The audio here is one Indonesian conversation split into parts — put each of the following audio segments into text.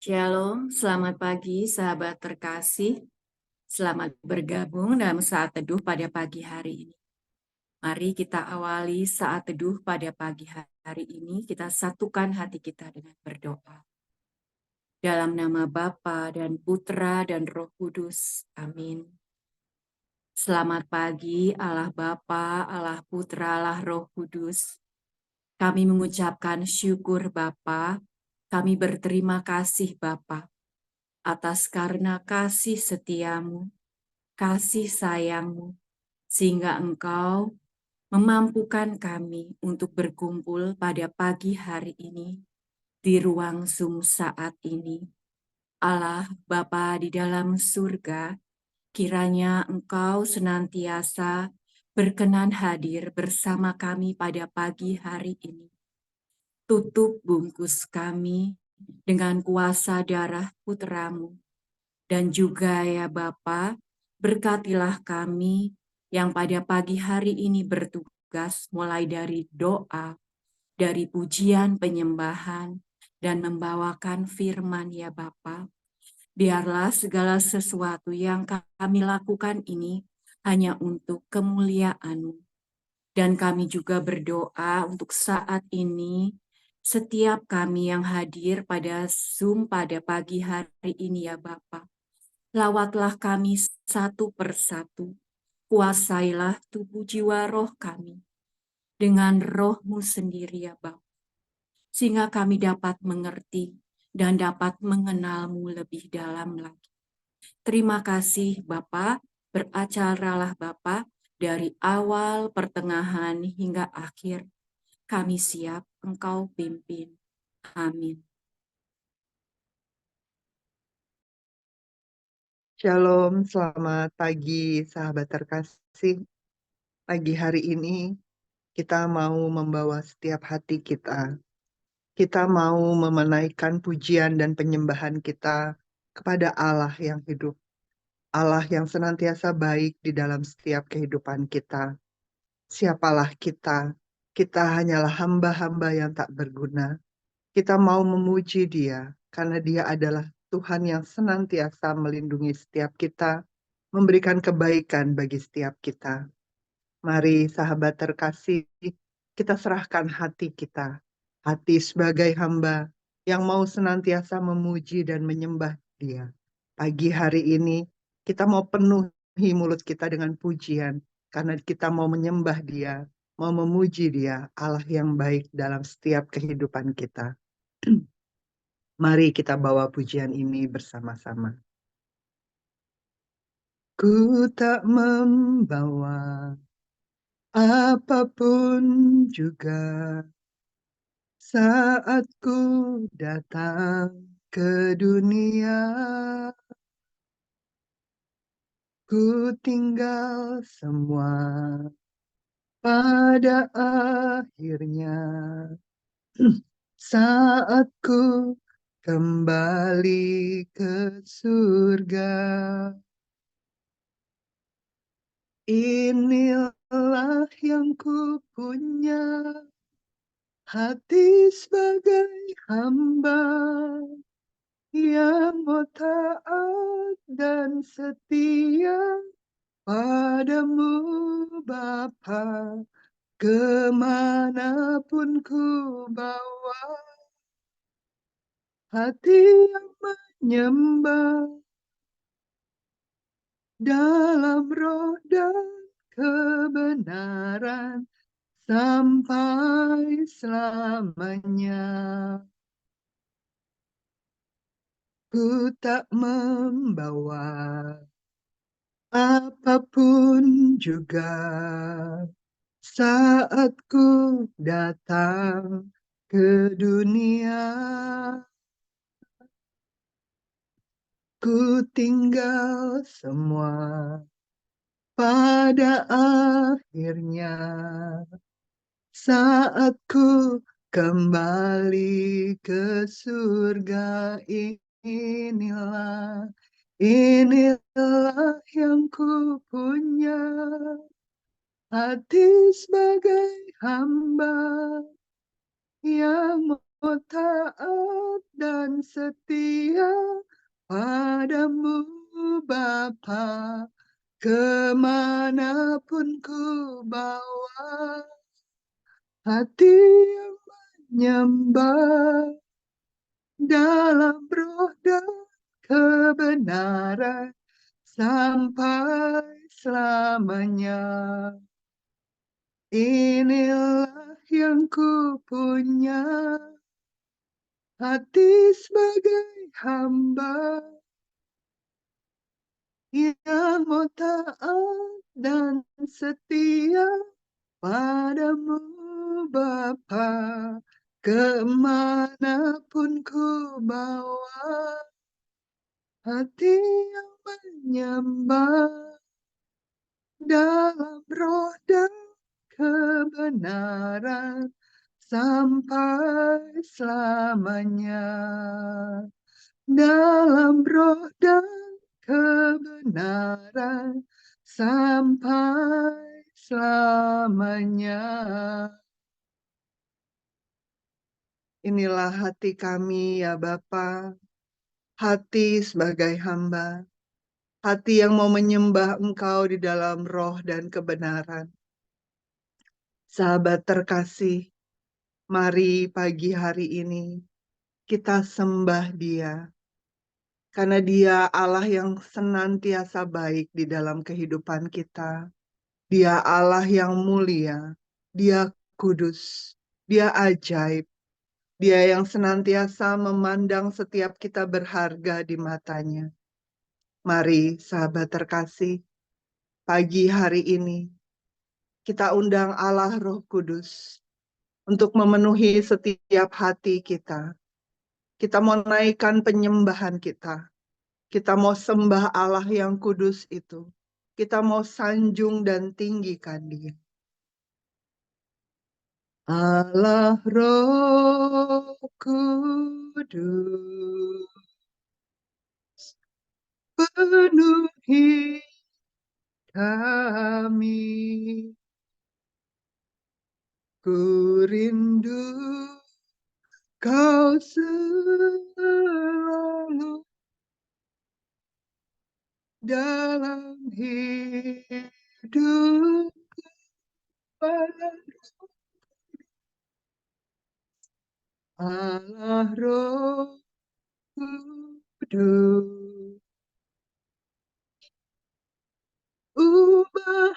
Shalom, selamat pagi sahabat terkasih. Selamat bergabung dalam saat teduh pada pagi hari ini. Mari kita awali saat teduh pada pagi hari ini, kita satukan hati kita dengan berdoa. Dalam nama Bapa dan Putra dan Roh Kudus. Amin. Selamat pagi Allah Bapa, Allah Putra, Allah Roh Kudus. Kami mengucapkan syukur Bapa, kami berterima kasih Bapa atas karena kasih setiamu, kasih sayangmu, sehingga Engkau memampukan kami untuk berkumpul pada pagi hari ini di ruang Zoom saat ini. Allah Bapa di dalam surga, kiranya Engkau senantiasa berkenan hadir bersama kami pada pagi hari ini. Tutup bungkus kami dengan kuasa darah putramu. Dan juga ya Bapa, berkatilah kami yang pada pagi hari ini bertugas mulai dari doa, dari pujian penyembahan, dan membawakan firman ya Bapa. Biarlah segala sesuatu yang kami lakukan ini hanya untuk kemuliaan-Mu. Dan kami juga berdoa untuk saat ini, setiap kami yang hadir pada Zoom pada pagi hari ini ya Bapa. Lawatlah kami satu persatu, kuasailah tubuh jiwa roh kami dengan roh-Mu sendiri ya Bapa, sehingga kami dapat mengerti dan dapat mengenal-Mu lebih dalam lagi. Terima kasih Bapa, beracaralah Bapa dari awal, pertengahan, hingga akhir. Kami siap Engkau pimpin. Amin. Shalom, selamat pagi sahabat terkasih. Pagi hari ini kita mau membawa setiap hati kita. Kita mau memenaikan pujian dan penyembahan kita kepada Allah yang hidup. Allah yang senantiasa baik di dalam setiap kehidupan kita. Siapalah kita? Kita hanyalah hamba-hamba yang tak berguna. Kita mau memuji Dia karena Dia adalah Tuhan yang senantiasa melindungi setiap kita, memberikan kebaikan bagi setiap kita. Mari sahabat terkasih, kita serahkan hati kita, hati sebagai hamba yang mau senantiasa memuji dan menyembah Dia. Pagi hari ini kita mau penuhi mulut kita dengan pujian, karena kita mau menyembah Dia, mau memuji Dia, Allah yang baik dalam setiap kehidupan kita. Mari kita bawa pujian ini bersama-sama. Ku tak membawa apapun juga saat ku datang ke dunia. Ku tinggal semua pada akhirnya saat ku kembali ke surga. Inilah yang ku punya, hati sebagai hamba yang mau taat dan setia padamu Bapa, kemanapun ku bawa, hati yang menyembah dalam roh dan kebenaran sampai selamanya. Ku tak membawa apapun juga saat ku datang ke dunia. Ku tinggal semua pada akhirnya saat ku kembali ke surga. Inilah yang ku punya, hati sebagai hamba yang mau taat dan setia padamu Bapa, kemanapun ku bawa hati yang menyembah dalam roh dan kebenaran sampai selamanya. Inilah yang ku punya, hati sebagai hamba yang mau taat dan setia padamu Bapa, kemanapun ku bawa hati yang menyembah dalam roh dan kebenaran sampai selamanya. Dalam roh dan kebenaran sampai selamanya. Inilah hati kami ya Bapa, hati sebagai hamba, hati yang mau menyembah Engkau di dalam roh dan kebenaran. Sahabat terkasih, mari pagi hari ini kita sembah Dia, karena Dia Allah yang senantiasa baik di dalam kehidupan kita. Dia Allah yang mulia, Dia kudus, Dia ajaib, Dia yang senantiasa memandang setiap kita berharga di matanya. Mari sahabat terkasih, pagi hari ini kita undang Allah Roh Kudus untuk memenuhi setiap hati kita. Kita mau naikkan penyembahan kita. Kita mau sembah Allah yang kudus itu. Kita mau sanjung dan tinggikan Dia. Allah Roh Kudus, penuhi kami. Ku rindu Kau selalu dalam hidup. Allah Roh Kudus, ubah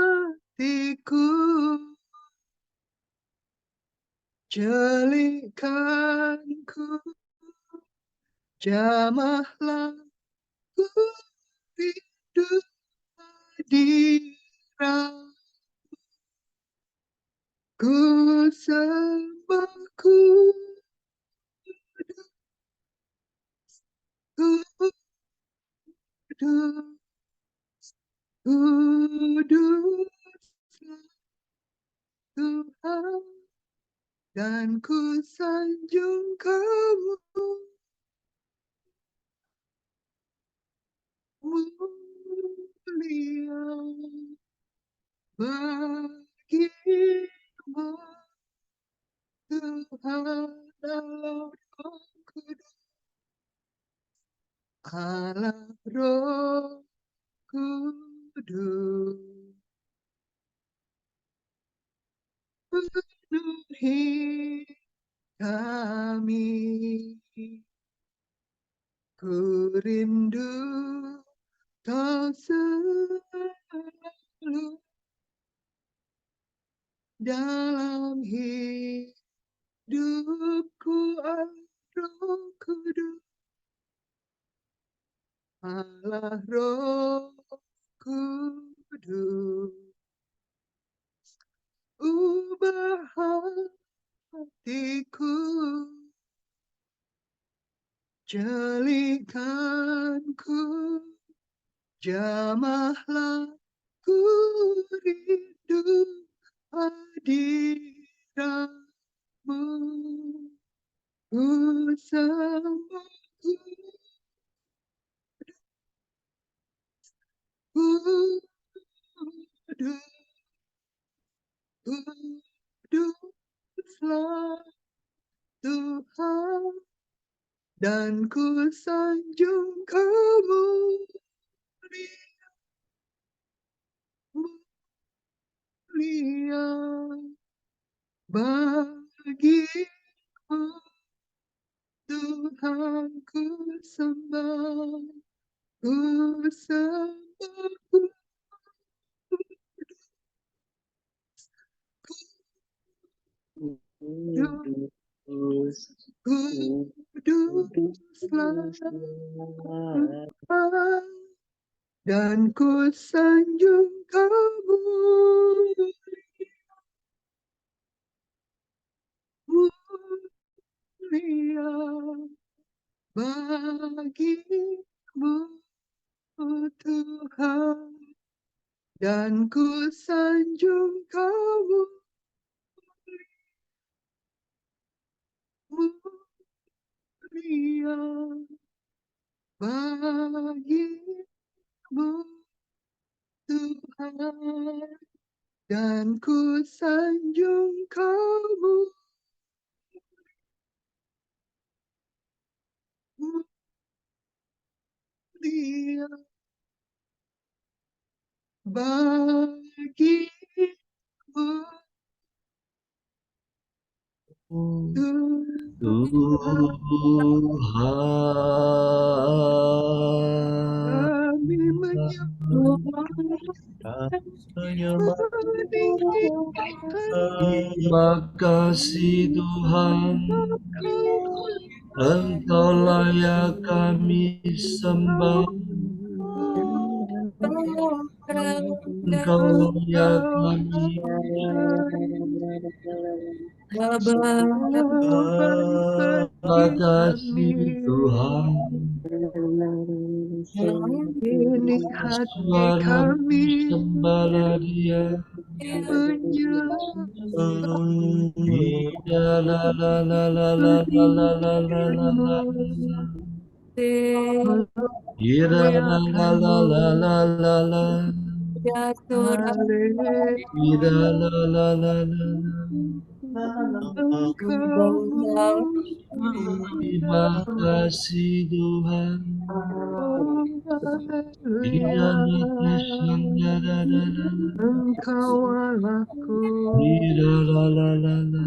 hatiku, jelikanku, jamahlah ku rindu hadirat, ku sembah kudus, kuduslah Tuhan, dan ku sanjung Kamu mulia bagimu Tuhan Allah Roh Kudus, Allah Roh Kudus, penuhi kami. Ku rindu Kau selalu dalam hidupku, Roh Kudus, Allah Roh Kudus, ubah hatiku, jelikanku, jamahlah ku rindu hadiratmu, ku sembah kudus, kuduslah dan ku sanjung kemuliaan mulia bagimu, Tuhan ku sembah, ku sembah, kuduslah Tuhan, dan ku sanjung kemuliaan mulia bagimu, Tuhan, dan ku sanjung kamu mulia bagimu, Tuhan, dan ku sanjung kamu mulia bagimu, Tuhan. Kami Terima kasih Tuhan, Engkau layak kami sembah, Engkau layak kami terima kasih Tuhan. Ini hati Suara kami sembahlah Dia. La la la la la la la la la la la la. Ira la la la la la la la. Ira la la la la la. Terima kasih Tuhan. Ira la la la la la la. Engkau Allahku, Ira la la la la.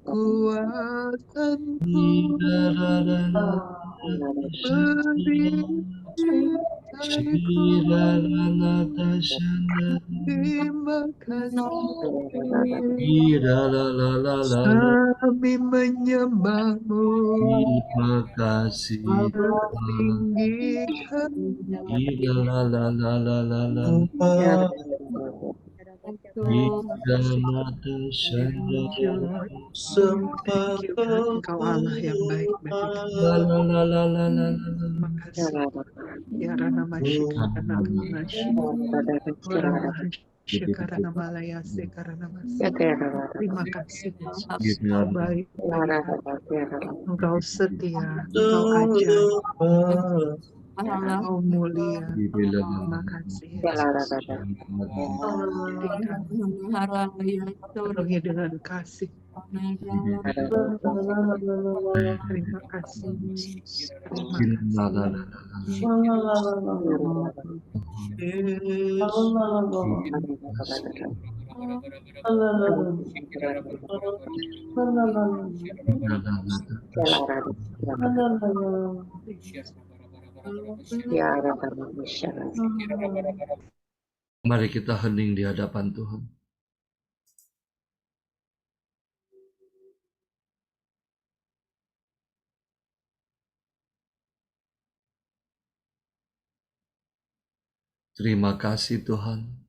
kekuatanku, Ira la la la. berikanku, Ira la la la la. terima kasih. Ira la la la la la. Kami menyembahmu, Terima kasih Tuhan. meninggikan Ira la la la la la la. Ira la la shanda. Thank you, Lord. Thank you, God. Engkau Allah yang baik bagi kami. La la la la la la la. Terima kasih. Ya Rana Mashika, Rana Mashi, Rana Mashika, Rana Malayase, Rana Masi. Terima kasih Yesus. Engkau baik bagi kami. Engkau setia, Engkau ajaib, Engkau mulia. Terima kasih Yesus. Jadi kami penuhi dengan kasih. Terima kasih Yesus. Terima kasih. Mari kita hening di hadapan Tuhan. Terima kasih Tuhan.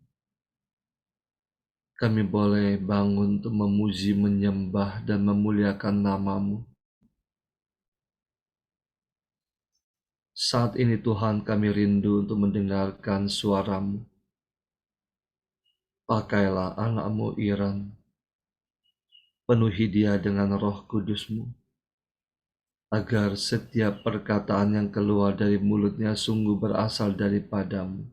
Kami boleh bangun untuk memuji, menyembah, dan memuliakan nama-Mu. Saat ini Tuhan, kami rindu untuk mendengarkan suara-Mu. Pakailah anak-Mu Iran, penuhi dia dengan roh kudus-Mu, agar setiap perkataan yang keluar dari mulutnya sungguh berasal daripada-Mu.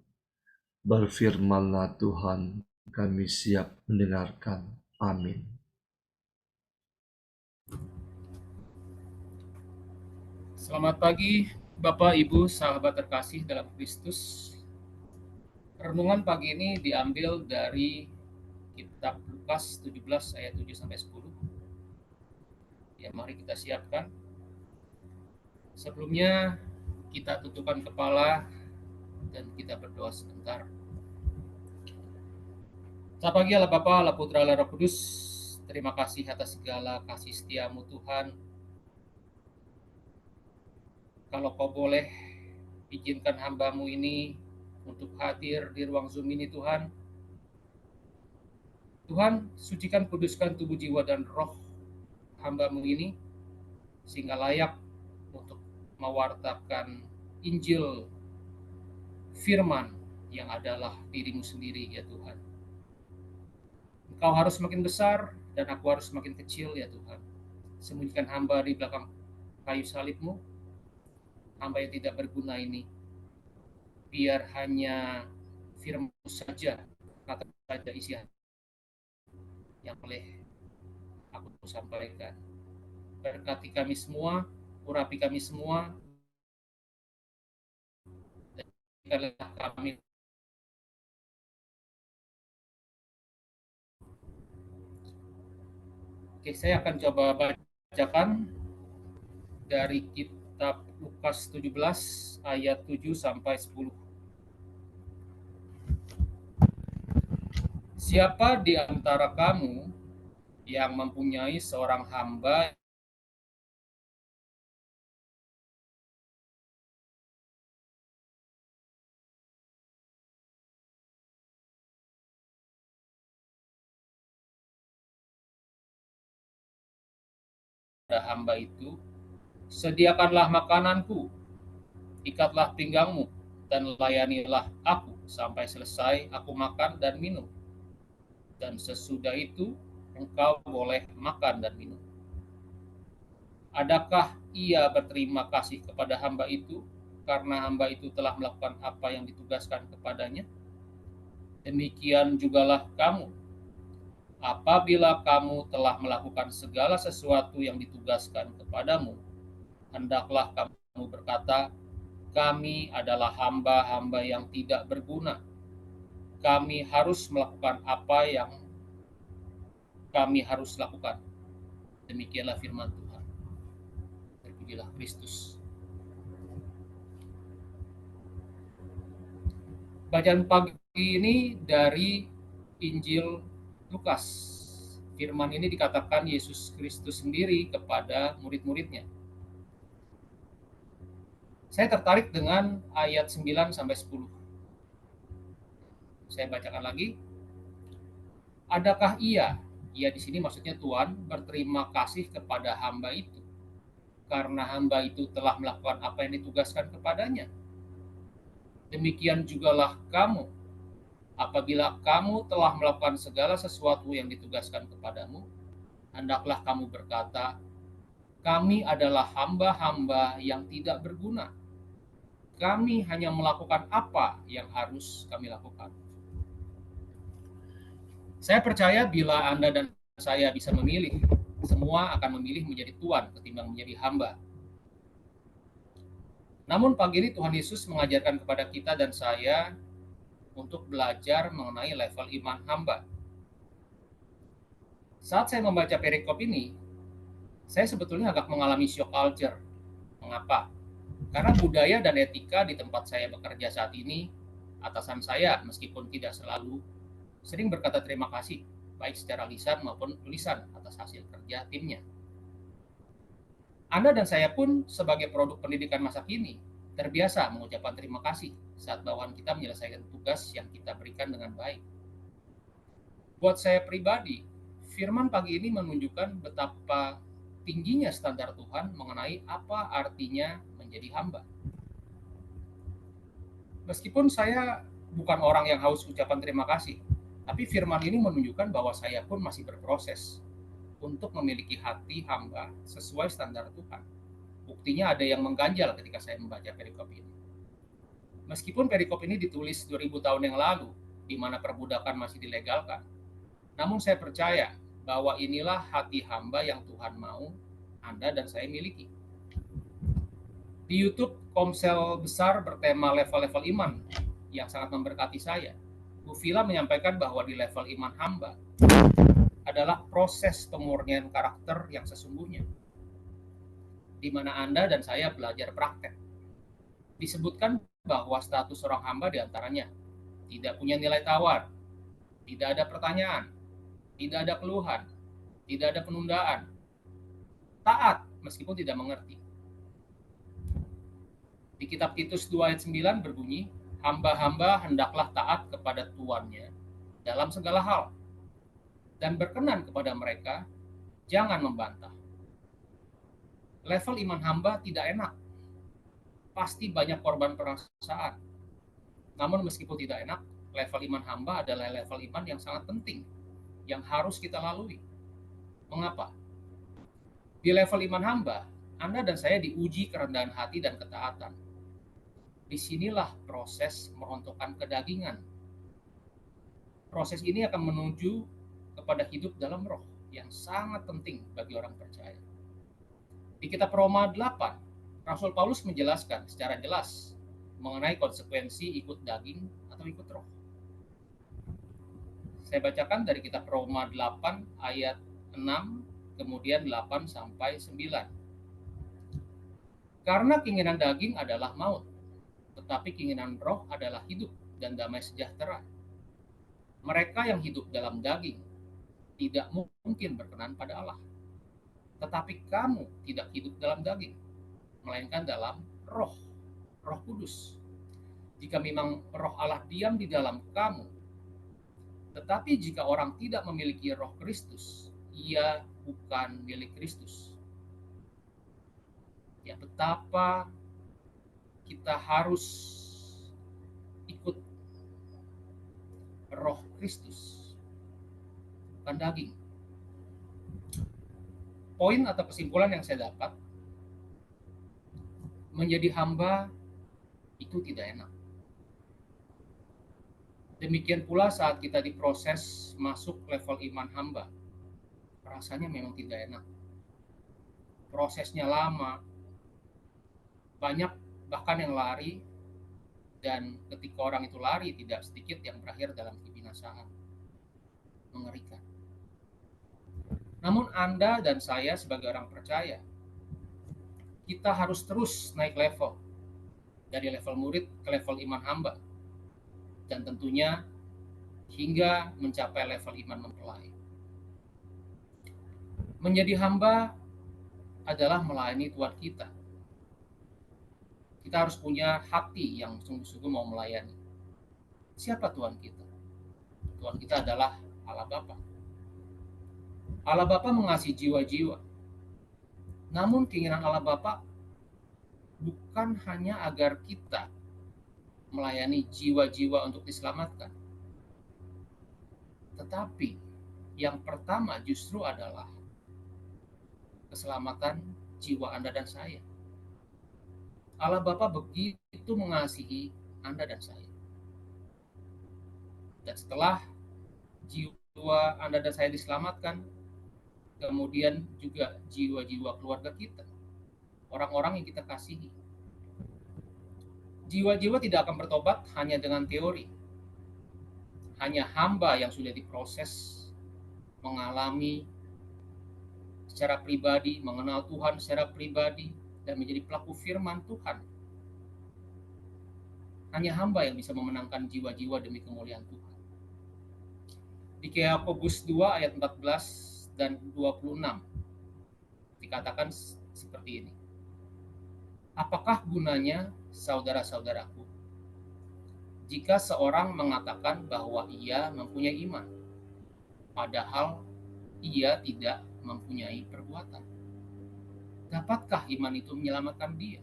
Berfirmanlah Tuhan, kami siap mendengarkan. Amin. Selamat pagi, Bapak, Ibu, sahabat terkasih dalam Kristus. Renungan pagi ini diambil dari kitab Lukas 17 ayat 7 sampai 10. Ya, mari kita siapkan. Sebelumnya kita tutupkan kepala dan kita berdoa sebentar. Selamat pagi Allah Bapa, Allah Putra, Allah Roh Kudus. Terima kasih atas segala kasih setiamu Tuhan. Kalau kau boleh izinkan hambamu ini untuk hadir di ruang Zoom ini Tuhan. Tuhan, sucikan, kuduskan tubuh, jiwa, dan roh hambamu ini, sehingga layak untuk mewartakan Injil firman yang adalah dirimu sendiri ya Tuhan. Engkau harus semakin besar dan aku harus semakin kecil ya Tuhan. Sembunyikan hamba di belakang kayu salibmu, hamba yang tidak berguna ini, biar hanya firman-Mu saja, kata saja isi yang boleh aku sampaikan. Berkati kami semua, urapi kami semua, dan jadikanlah kami. Oke, saya akan coba bacakan dari kitab Lukas 17 ayat 7 sampai 10. Siapa di antara kamu yang mempunyai seorang hamba hamba itu, sediakanlah makananku, ikatlah pinggangmu, dan layanilah aku sampai selesai aku makan dan minum. Dan sesudah itu engkau boleh makan dan minum. Adakah ia berterima kasih kepada hamba itu karena hamba itu telah melakukan apa yang ditugaskan kepadanya? Demikian jugalah kamu. Apabila kamu telah melakukan segala sesuatu yang ditugaskan kepadamu, hendaklah kamu berkata, kami adalah hamba-hamba yang tidak berguna. Kami harus melakukan apa yang kami harus lakukan. Demikianlah firman Tuhan. Terpujilah Kristus. Bacaan pagi ini dari Injil Lukas. Firman ini dikatakan Yesus Kristus sendiri kepada murid-muridnya. Saya tertarik dengan ayat 9 sampai 10. Saya bacakan lagi. Adakah ia di sini maksudnya Tuhan, berterima kasih kepada hamba itu karena hamba itu telah melakukan apa yang ditugaskan kepadanya? Demikian jugalah kamu. Apabila kamu telah melakukan segala sesuatu yang ditugaskan kepadamu, hendaklah kamu berkata, kami adalah hamba-hamba yang tidak berguna. Kami hanya melakukan apa yang harus kami lakukan. Saya percaya bila Anda dan saya bisa memilih, semua akan memilih menjadi tuan ketimbang menjadi hamba. Namun pagi ini Tuhan Yesus mengajarkan kepada kita dan saya untuk belajar mengenai level iman hamba. Saat saya membaca perikop ini, saya sebetulnya agak mengalami shock culture. Mengapa? Karena budaya dan etika di tempat saya bekerja saat ini, atasan saya meskipun tidak selalu sering berkata terima kasih, baik secara lisan maupun tulisan atas hasil kerja timnya. Anda dan saya pun sebagai produk pendidikan masa kini terbiasa mengucapkan terima kasih saat bawahan kita menyelesaikan tugas yang kita berikan dengan baik. Buat saya pribadi, firman pagi ini menunjukkan betapa tingginya standar Tuhan mengenai apa artinya menjadi hamba. Meskipun saya bukan orang yang haus ucapan terima kasih, tapi firman ini menunjukkan bahwa saya pun masih berproses untuk memiliki hati hamba sesuai standar Tuhan. Buktinya ada yang mengganjal ketika saya membaca perikop ini. Meskipun perikop ini ditulis 2000 tahun yang lalu, di mana perbudakan masih dilegalkan, namun saya percaya bahwa inilah hati hamba yang Tuhan mau Anda dan saya miliki. Di YouTube, Komsel besar bertema level-level iman yang sangat memberkati saya. Bu Vila menyampaikan bahwa di level iman hamba adalah proses pemurnian karakter yang sesungguhnya, di mana Anda dan saya belajar praktek. Disebutkan bahwa status seorang hamba diantaranya tidak punya nilai tawar, tidak ada pertanyaan, tidak ada keluhan, tidak ada penundaan, taat meskipun tidak mengerti. Di kitab Titus 2 ayat 9 berbunyi, hamba-hamba hendaklah taat kepada tuannya dalam segala hal, dan berkenan kepada mereka, jangan membantah. Level iman hamba tidak enak, pasti banyak korban perasaan. Namun meskipun tidak enak, level iman hamba adalah level iman yang sangat penting, yang harus kita lalui. Mengapa? Di level iman hamba, Anda dan saya diuji kerendahan hati dan ketaatan. Disinilah proses merontokkan kedagingan. Proses ini akan menuju kepada hidup dalam roh yang sangat penting bagi orang percaya. Di kitab Roma 8, Rasul Paulus menjelaskan secara jelas mengenai konsekuensi ikut daging atau ikut roh. Saya bacakan dari kitab Roma 8 ayat 6, kemudian 8 sampai 9. Karena keinginan daging adalah maut, tetapi keinginan roh adalah hidup dan damai sejahtera. Mereka yang hidup dalam daging tidak mungkin berkenan pada Allah. Tetapi kamu tidak hidup dalam daging, melainkan dalam roh, Roh Kudus. Jika memang roh Allah diam di dalam kamu, tetapi jika orang tidak memiliki roh Kristus, ia bukan milik Kristus. Ya, betapa kita harus ikut roh Kristus, bukan daging. Poin atau kesimpulan yang saya dapat, menjadi hamba itu tidak enak. Demikian pula saat kita diproses masuk level iman hamba, rasanya memang tidak enak. Prosesnya lama, banyak bahkan yang lari, dan ketika orang itu lari tidak sedikit yang berakhir dalam kebinasaan. Mengerikan. Namun Anda dan saya sebagai orang percaya, kita harus terus naik level, dari level murid ke level iman hamba, dan tentunya hingga mencapai level iman mempelai. Menjadi hamba adalah melayani Tuhan kita. Kita harus punya hati yang sungguh-sungguh mau melayani. Siapa Tuhan kita? Tuhan kita adalah Allah Bapa. Allah Bapa mengasihi jiwa-jiwa. Namun keinginan Allah Bapa bukan hanya agar kita melayani jiwa-jiwa untuk diselamatkan. Tetapi yang pertama justru adalah keselamatan jiwa Anda dan saya. Allah Bapa begitu mengasihi Anda dan saya. Dan setelah jiwa Anda dan saya diselamatkan, kemudian juga jiwa-jiwa keluarga kita, orang-orang yang kita kasihi. Jiwa-jiwa tidak akan bertobat hanya dengan teori. Hanya hamba yang sudah diproses, mengalami secara pribadi, mengenal Tuhan secara pribadi, dan menjadi pelaku firman Tuhan. Hanya hamba yang bisa memenangkan jiwa-jiwa demi kemuliaan Tuhan. Di Yakobus 2 ayat 14 dan 26 dikatakan seperti ini. Apakah gunanya, saudara-saudaraku, jika seorang mengatakan bahwa ia mempunyai iman, padahal ia tidak mempunyai perbuatan? Dapatkah iman itu menyelamatkan dia?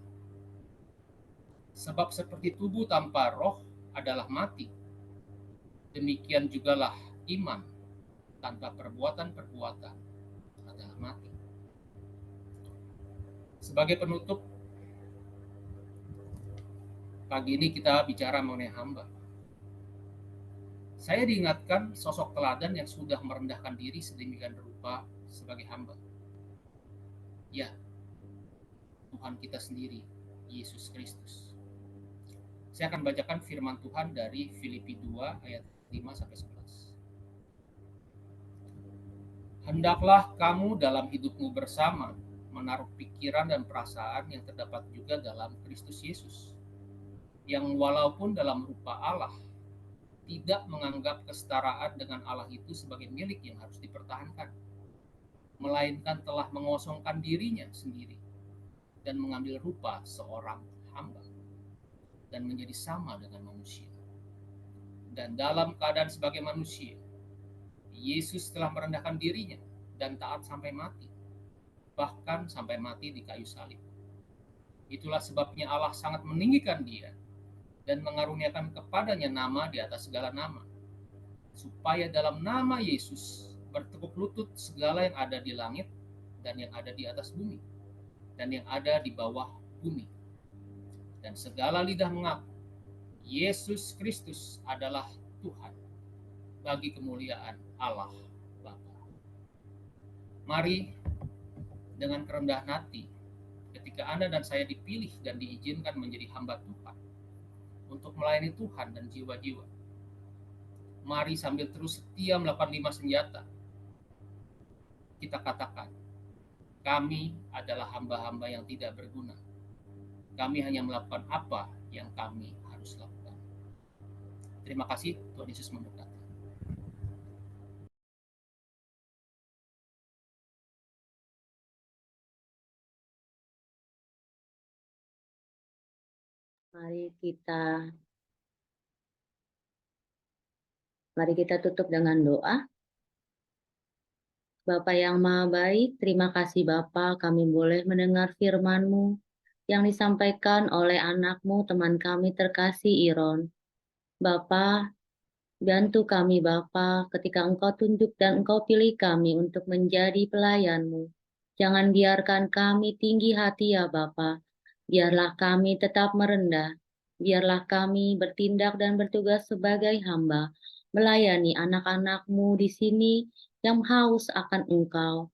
Sebab seperti tubuh tanpa roh adalah mati, demikian jugalah iman tanpa perbuatan-perbuatan adalah mati. Sebagai penutup, pagi ini kita bicara mengenai hamba. Saya diingatkan sosok teladan yang sudah merendahkan diri sedemikian rupa sebagai hamba. Ya, Tuhan kita sendiri Yesus Kristus. Saya akan bacakan firman Tuhan dari Filipi 2 ayat 5-11. Hendaklah kamu dalam hidupmu bersama menaruh pikiran dan perasaan yang terdapat juga dalam Kristus Yesus, yang walaupun dalam rupa Allah, tidak menganggap kesetaraan dengan Allah itu sebagai milik yang harus dipertahankan, melainkan telah mengosongkan dirinya sendiri dan mengambil rupa seorang hamba dan menjadi sama dengan manusia. Dan dalam keadaan sebagai manusia, Yesus telah merendahkan dirinya dan taat sampai mati, bahkan sampai mati di kayu salib. Itulah sebabnya Allah sangat meninggikan dia dan mengaruniakan kepadanya nama di atas segala nama, supaya dalam nama Yesus bertekuk lutut segala yang ada di langit dan yang ada di atas bumi dan yang ada di bawah bumi, dan segala lidah mengaku Yesus Kristus adalah Tuhan, bagi kemuliaan Allah Bapa. Mari dengan kerendahan hati, ketika Anda dan saya dipilih dan diizinkan menjadi hamba Tuhan untuk melayani Tuhan dan jiwa-jiwa, mari sambil terus setia melakukan 5 senjata, kita katakan, kami adalah hamba-hamba yang tidak berguna. Kami hanya melakukan apa yang kami harus lakukan. Terima kasih, Tuhan Yesus memberkati. Mari kita tutup dengan doa. Bapa yang Maha Baik, terima kasih Bapa, kami boleh mendengar firman-Mu yang disampaikan oleh anak-Mu, teman kami terkasih Iron. Bapa, bantu kami Bapa ketika Engkau tunjuk dan Engkau pilih kami untuk menjadi pelayan-Mu. Jangan biarkan kami tinggi hati ya Bapa, biarlah kami tetap merendah, biarlah kami bertindak dan bertugas sebagai hamba, melayani anak-anak-Mu di sini yang haus akan Engkau.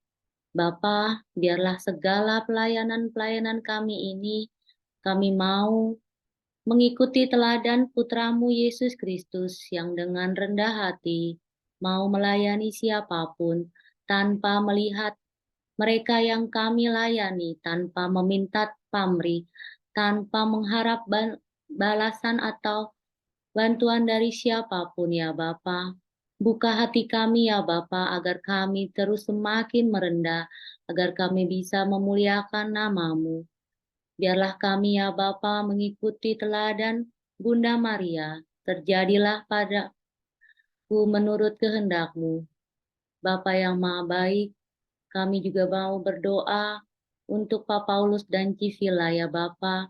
Bapa, biarlah segala pelayanan-pelayanan kami ini, kami mau mengikuti teladan Putra-Mu Yesus Kristus yang dengan rendah hati mau melayani siapapun tanpa melihat mereka yang kami layani, tanpa meminta pamrih, tanpa mengharap balasan atau bantuan dari siapapun ya Bapa. Buka hati kami ya Bapa agar kami terus semakin merendah, agar kami bisa memuliakan nama-Mu. Biarlah kami ya Bapa mengikuti teladan Bunda Maria, terjadilah padaku menurut kehendak-Mu. Bapa yang Maha Baik, kami juga mau berdoa untuk Pak Paulus dan Civila ya Bapa,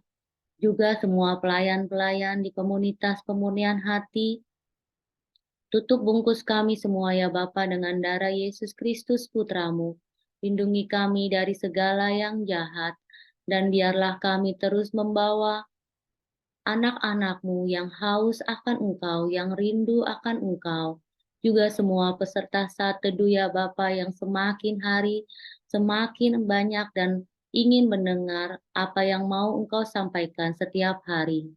juga semua pelayan-pelayan di komunitas pemurnian hati. Tutup bungkus kami semua ya Bapa dengan darah Yesus Kristus Putra-Mu. Lindungi kami dari segala yang jahat, dan biarlah kami terus membawa anak-anak-Mu yang haus akan Engkau, yang rindu akan Engkau. Juga semua peserta saat teduh ya Bapa yang semakin hari semakin banyak dan ingin mendengar apa yang mau Engkau sampaikan setiap hari.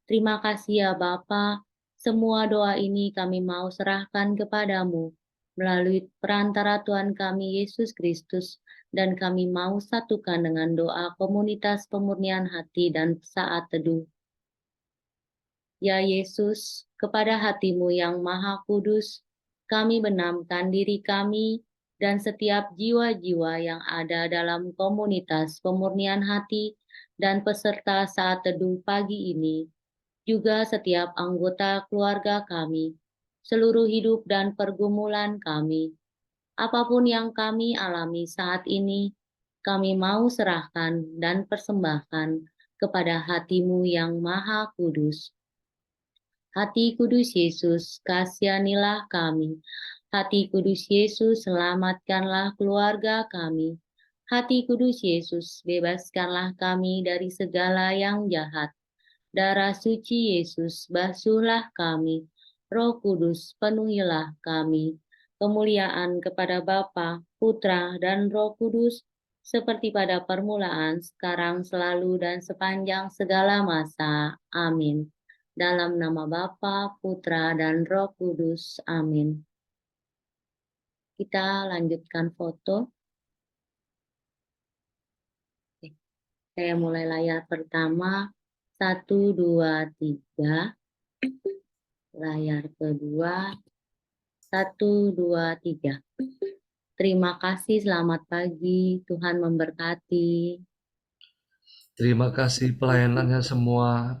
Terima kasih ya Bapa. Semua doa ini kami mau serahkan kepadamu melalui perantara Tuhan kami Yesus Kristus, dan kami mau satukan dengan doa komunitas pemurnian hati dan saat teduh. Ya Yesus, kepada hati-Mu yang Maha Kudus, kami benamkan diri kami dan setiap jiwa-jiwa yang ada dalam komunitas pemurnian hati dan peserta saat teduh pagi ini, juga setiap anggota keluarga kami, seluruh hidup dan pergumulan kami. Apapun yang kami alami saat ini, kami mau serahkan dan persembahkan kepada hati-Mu yang Maha Kudus. Hati Kudus Yesus, kasihanilah kami. Hati Kudus Yesus, selamatkanlah keluarga kami. Hati Kudus Yesus, bebaskanlah kami dari segala yang jahat. Darah suci Yesus, basuhlah kami. Roh Kudus, penuhilah kami. Kemuliaan kepada Bapa, Putra, dan Roh Kudus, seperti pada permulaan, sekarang, selalu, dan sepanjang segala masa. Amin. Dalam nama Bapa, Putra, dan Roh Kudus. Amin. Kita lanjutkan foto. Oke, saya mulai layar pertama. 1, 2, 3. Layar kedua. 1, 2, 3. Terima kasih, selamat pagi. Tuhan memberkati. Terima kasih pelayanannya semua.